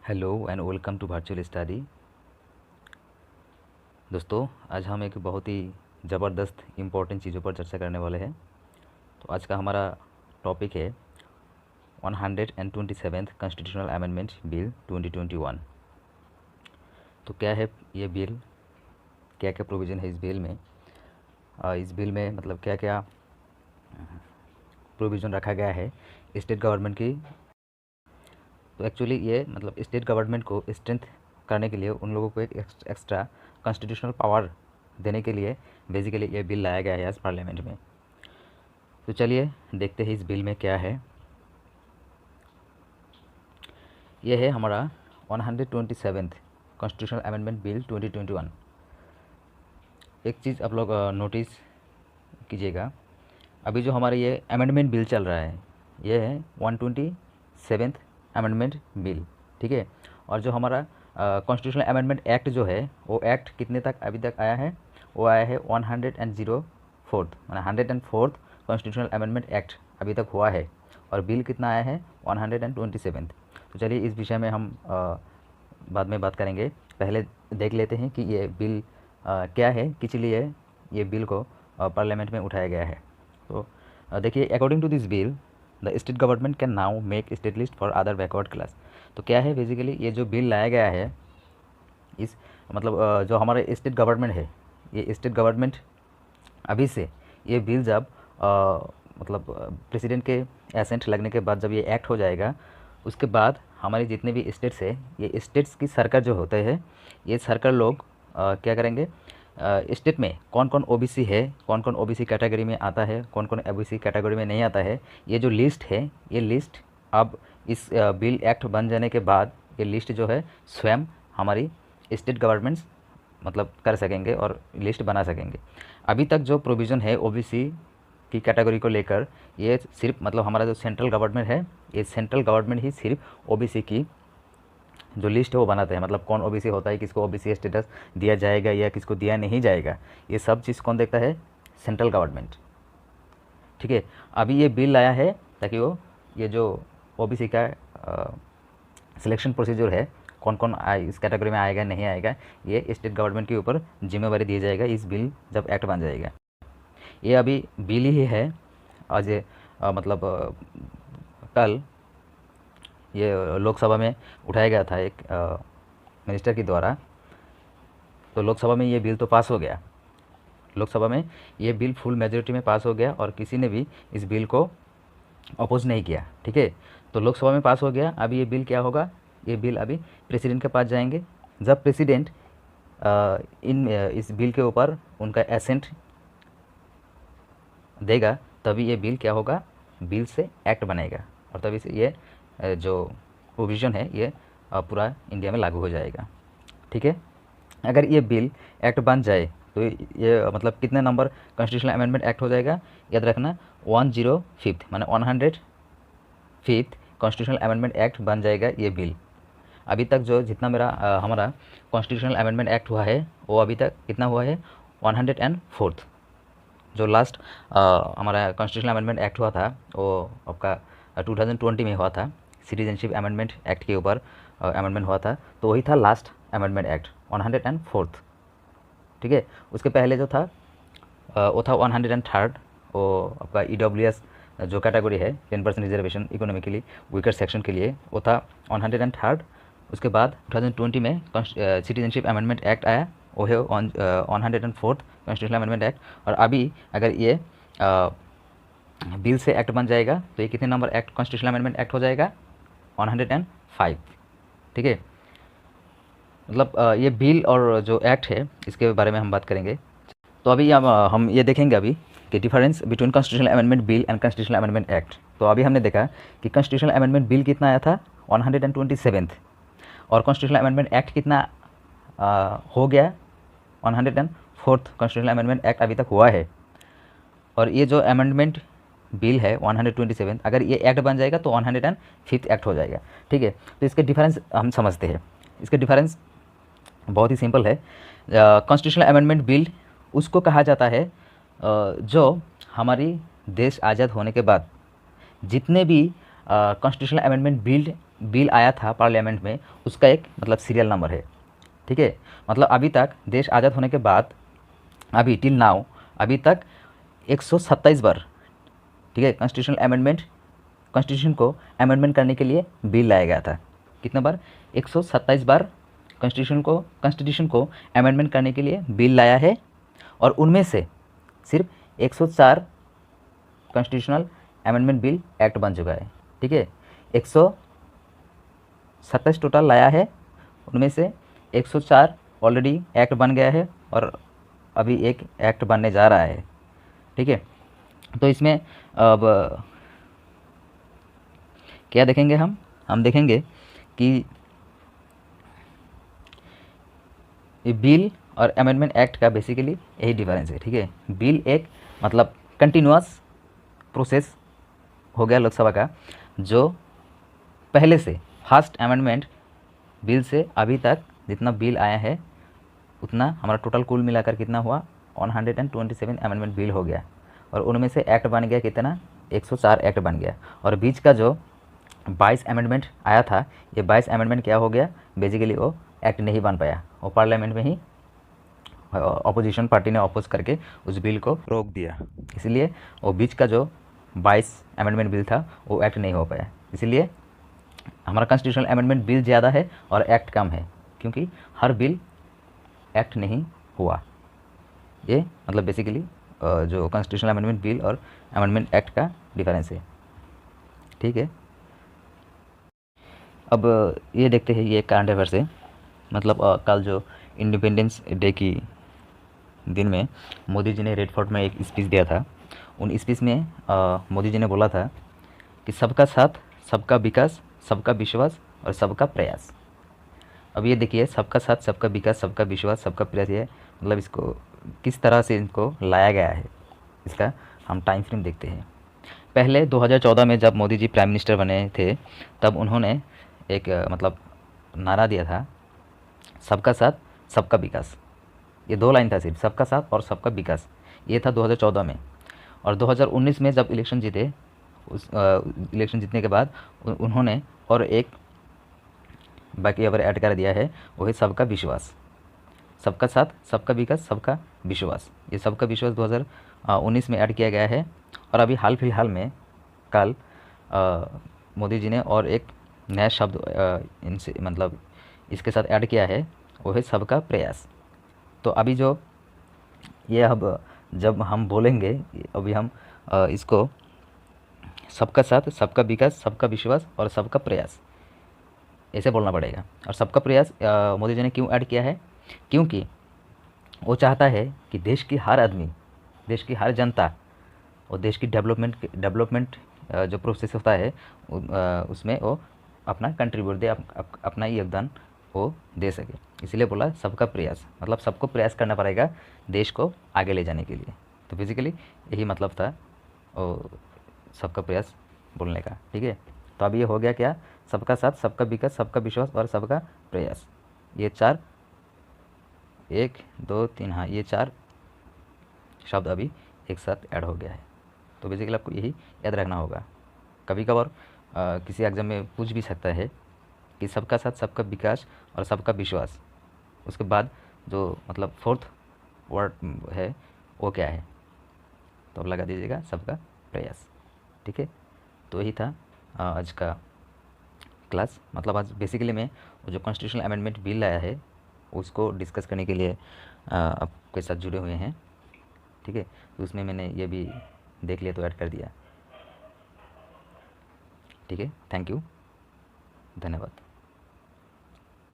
Hello and welcome to virtual study. दोस्तों, आज हम एक बहुत ही ज़बरदस्त इम्पोर्टेंट चीज़ों पर चर्चा करने वाले हैं। तो आज का हमारा टॉपिक है 127th कॉन्स्टिट्यूशनल अमेंडमेंट बिल 2021। तो क्या है ये बिल, क्या क्या प्रोविज़न है इस बिल में, इस बिल में मतलब क्या क्या प्रोविज़न रखा गया है स्टेट गवर्नमेंट की। तो एक्चुअली ये मतलब स्टेट गवर्नमेंट को स्ट्रेंथ करने के लिए उन लोगों को एक एक्स्ट्रा कॉन्स्टिट्यूशनल पावर देने के लिए बेसिकली ये बिल लाया गया है आज पार्लियामेंट में। तो चलिए देखते हैं इस बिल में क्या है। ये है हमारा 127th कॉन्स्टिट्यूशनल अमेंडमेंट बिल 2021। एक चीज़ आप लोग नोटिस कीजिएगा, अभी जो हमारा ये अमेंडमेंट बिल चल रहा है ये है 127th अमेंडमेंट बिल, ठीक है। और जो हमारा कॉन्स्टिट्यूशनल अमेंडमेंट एक्ट जो है वो एक्ट कितने तक अभी तक आया है, वो आया है 104th मैंने 104th कॉन्स्टिट्यूशनल अमेंडमेंट एक्ट अभी तक हुआ है। और बिल कितना आया है 127th। तो चलिए इस विषय में हम बाद में बात करेंगे। पहले देख लेते हैं कि ये बिल क्या है, किस लिए ये बिल को पार्लियामेंट में उठाया गया है। तो देखिए, according to this bill the state government can now make state list for other backward class. तो क्या है बेसिकली ये जो बिल लाया गया है, इस मतलब जो हमारे स्टेट गवर्नमेंट है, ये स्टेट गवर्नमेंट अभी से ये बिल जब मतलब प्रेसिडेंट के एसेंट लगने के बाद जब ये एक्ट हो जाएगा, उसके बाद हमारे जितने भी स्टेट्स है, ये स्टेट्स की सरकार जो होते हैं, ये सरकार लोग क्या करेंगे, स्टेट में कौन कौन ओबीसी है, कौन कौन ओबीसी कैटेगरी में आता है, कौन कौन ओबीसी कैटेगरी में नहीं आता है, ये जो लिस्ट है, ये लिस्ट अब इस बिल एक्ट बन जाने के बाद ये लिस्ट जो है स्वयं हमारी स्टेट गवर्नमेंट्स मतलब कर सकेंगे और लिस्ट बना सकेंगे। अभी तक जो प्रोविज़न है ओबीसी की कैटेगरी को लेकर, ये सिर्फ मतलब हमारा जो सेंट्रल गवर्नमेंट है, ये सेंट्रल गवर्नमेंट ही सिर्फ ओबीसी की जो लिस्ट है वो बनाते हैं। मतलब कौन ओबीसी होता है, किसको ओबीसी स्टेटस दिया जाएगा या किसको दिया नहीं जाएगा, ये सब चीज़ कौन देखता है, सेंट्रल गवर्नमेंट, ठीक है। अभी ये बिल लाया है ताकि वो ये जो ओबीसी का सिलेक्शन प्रोसीजर है, कौन कौन इस कैटेगरी में आएगा नहीं आएगा, ये स्टेट गवर्नमेंट के ऊपर जिम्मेवारी दी जाएगा इस बिल जब एक्ट बन जाएगा। ये अभी बिल ही है। आज मतलब कल ये लोकसभा में उठाया गया था एक मिनिस्टर के द्वारा। तो लोकसभा में ये बिल तो पास हो गया, लोकसभा में ये बिल फुल मेजोरिटी में पास हो गया और किसी ने भी इस बिल को अपोज नहीं किया, ठीक है। तो लोकसभा में पास हो गया। अभी ये बिल क्या होगा, ये बिल अभी प्रेसिडेंट के पास जाएंगे। जब प्रेसिडेंट इस बिल के ऊपर उनका एसेंट देगा, तभी ये बिल क्या होगा, बिल से एक्ट बनेगा और तभी से ये जो प्रोविज़न है ये पूरा इंडिया में लागू हो जाएगा, ठीक है। अगर ये बिल एक्ट बन जाए तो ये मतलब कितने नंबर कॉन्स्टिट्यूशनल अमेंडमेंट एक्ट हो जाएगा, याद रखना 105th माने 105th कॉन्स्टिट्यूशनल अमेंडमेंट एक्ट बन जाएगा ये बिल। अभी तक जो जितना हमारा कॉन्स्टिट्यूशनल अमेंडमेंट एक्ट हुआ है वो अभी तक कितना हुआ है, 104th। जो लास्ट हमारा कॉन्स्टिट्यूशनल अमेंडमेंट एक्ट हुआ था वो आपका 2020 में हुआ था, सिटीजनशिप अमेंडमेंट एक्ट के ऊपर अमेंडमेंट हुआ था। तो वही था लास्ट अमेंडमेंट एक्ट 104th, ठीक है। उसके पहले जो था वो था 103rd, वो आपका EWS जो कैटेगरी है 10% रिजर्वेशन इकोनॉमिकली वीकर सेक्शन के लिए, वो था 103rd। उसके बाद 2020 में सिटीजनशिप अमेंडमेंट एक्ट आया, वो है 104th कॉन्स्टिट्यूशनल अमेंडमेंट एक्ट। और अभी अगर ये बिल से एक्ट बन जाएगा तो ये कितने number act constitutional amendment act हो जाएगा, 105, ठीक है। मतलब ये बिल और जो एक्ट है इसके बारे में हम बात करेंगे। तो अभी हम ये देखेंगे अभी कि difference between constitutional amendment bill and constitutional amendment act. तो अभी हमने देखा कि कॉन्स्टिट्यूशनल अमेंडमेंट बिल कितना आया था 127th, और कॉन्स्टिट्यूशनल अमेंडमेंट एक्ट कितना हो गया 104th कॉन्स्टिट्यूशनल अमेंडमेंट एक्ट अभी तक हुआ है। और ये जो अमेंडमेंट बिल है 127, अगर ये एक्ट बन जाएगा तो 105th एक्ट हो जाएगा, ठीक है। तो इसके डिफरेंस हम समझते हैं। इसके डिफरेंस बहुत ही सिंपल है। कॉन्स्टिट्यूशनल अमेंडमेंट बिल उसको कहा जाता है जो हमारी देश आज़ाद होने के बाद जितने भी कॉन्स्टिट्यूशनल अमेंडमेंट बिल बिल आया था पार्लियामेंट में उसका एक मतलब सीरियल नंबर है। ठीक है, मतलब अभी तक देश आज़ाद होने के बाद अभी टिल नाउ अभी तक 127 बार, ठीक है, कॉन्स्टिट्यूशन को अमेंडमेंट करने के लिए बिल लाया गया था। कितना बार? 127 बार कॉन्स्टिट्यूशन को अमेंडमेंट करने के लिए बिल लाया है, और उनमें से सिर्फ 104 कॉन्स्टिट्यूशनल अमेंडमेंट बिल एक्ट बन चुका है। ठीक है, 127 टोटल लाया है, उनमें से 104 ऑलरेडी एक्ट बन गया है और अभी एक एक्ट बनने जा रहा है। ठीक है, तो इसमें अब क्या देखेंगे हम देखेंगे कि ये बिल और अमेंडमेंट एक्ट का बेसिकली यही डिफरेंस है। ठीक है, बिल एक मतलब कंटिन्यूअस प्रोसेस हो गया लोकसभा का, जो पहले से फर्स्ट अमेंडमेंट बिल से अभी तक जितना बिल आया है उतना हमारा टोटल कुल मिलाकर कितना हुआ? 127 अमेंडमेंट बिल हो गया, और उनमें से एक्ट बन गया कितना? 104 एक्ट बन गया। और बीच का जो 22 अमेंडमेंट आया था, ये 22 अमेंडमेंट क्या हो गया? बेसिकली वो एक्ट नहीं बन पाया, वो पार्लियामेंट में ही अपोजिशन पार्टी ने अपोज करके उस बिल को रोक दिया, इसलिए वो बीच का जो 22 अमेंडमेंट बिल था वो एक्ट नहीं हो पाया। इसलिए हमारा कॉन्स्टिट्यूशनल अमेंडमेंट बिल ज़्यादा है और एक्ट कम है, क्योंकि हर बिल एक्ट नहीं हुआ। ये मतलब बेसिकली जो कॉन्स्टिट्यूशनल अमेंडमेंट बिल और अमेंडमेंट एक्ट का डिफरेंस है। ठीक है, अब ये देखते हैं, ये करंट अफेयर से मतलब कल जो इंडिपेंडेंस डे की दिन में मोदी जी ने रेड फोर्ट में एक स्पीच दिया था। उन स्पीच में मोदी जी ने बोला था कि सबका साथ, सबका विकास, सबका विश्वास और सबका प्रयास। अब ये देखिए, सबका साथ, सबका विकास, सबका विश्वास, सबका प्रयास, ये मतलब इसको किस तरह से इनको लाया गया है, इसका हम टाइम फ्रेम देखते हैं। पहले 2014 में जब मोदी जी प्राइम मिनिस्टर बने थे, तब उन्होंने एक मतलब नारा दिया था, सबका साथ, सबका विकास। ये 2 लाइन था सिर्फ, सबका साथ और सबका विकास। ये था 2014 में। और 2019 में जब इलेक्शन जीते, उस इलेक्शन जीतने के बाद उन्होंने और एक बाकी अगर ऐड कर दिया है, वही सबका विश्वास। सबका साथ, सबका विकास, सबका विश्वास, ये सबका विश्वास 2019 में ऐड किया गया है। और अभी हाल फिलहाल में कल मोदी जी ने और एक नया शब्द इनसे मतलब इसके साथ ऐड किया है, वो है सबका प्रयास। तो अभी जो ये अब जब हम बोलेंगे, अभी हम इसको सबका साथ, सबका विकास, सबका विश्वास और सबका प्रयास ऐसे बोलना पड़ेगा। और सबका प्रयास मोदी जी ने क्यों ऐड किया है? क्योंकि वो चाहता है कि देश की हर आदमी, देश की हर जनता और देश की डेवलपमेंट जो प्रोसेस होता है उसमें वो अपना कंट्रीब्यूट दे, अपना योगदान वो दे सके। इसलिए बोला सबका प्रयास, मतलब सबको प्रयास करना पड़ेगा देश को आगे ले जाने के लिए। तो बेसिकली यही मतलब था सबका प्रयास बोलने का। ठीक है, तो अब ये हो गया क्या? सबका साथ, सबका विकास, सबका विश्वास और सबका प्रयास। ये 4, 1 2 3, हाँ, ये 4 शब्द अभी एक साथ ऐड हो गया है। तो बेसिकली आपको यही याद रखना होगा। कभी कभार किसी एग्जाम में पूछ भी सकता है कि सबका साथ, सबका विकास और सबका विश्वास, उसके बाद जो मतलब 4th वर्ड है वो क्या है? तो अब लगा दीजिएगा सबका प्रयास। ठीक है, तो यही था आज का क्लास। मतलब आज बेसिकली मैं वो जो कॉन्स्टिट्यूशनल अमेंडमेंट बिल लाया है उसको डिस्कस करने के लिए आपके साथ जुड़े हुए हैं। ठीक है, तो उसमें मैंने ये भी देख लिया तो ऐड कर दिया। ठीक है, थैंक यू, धन्यवाद।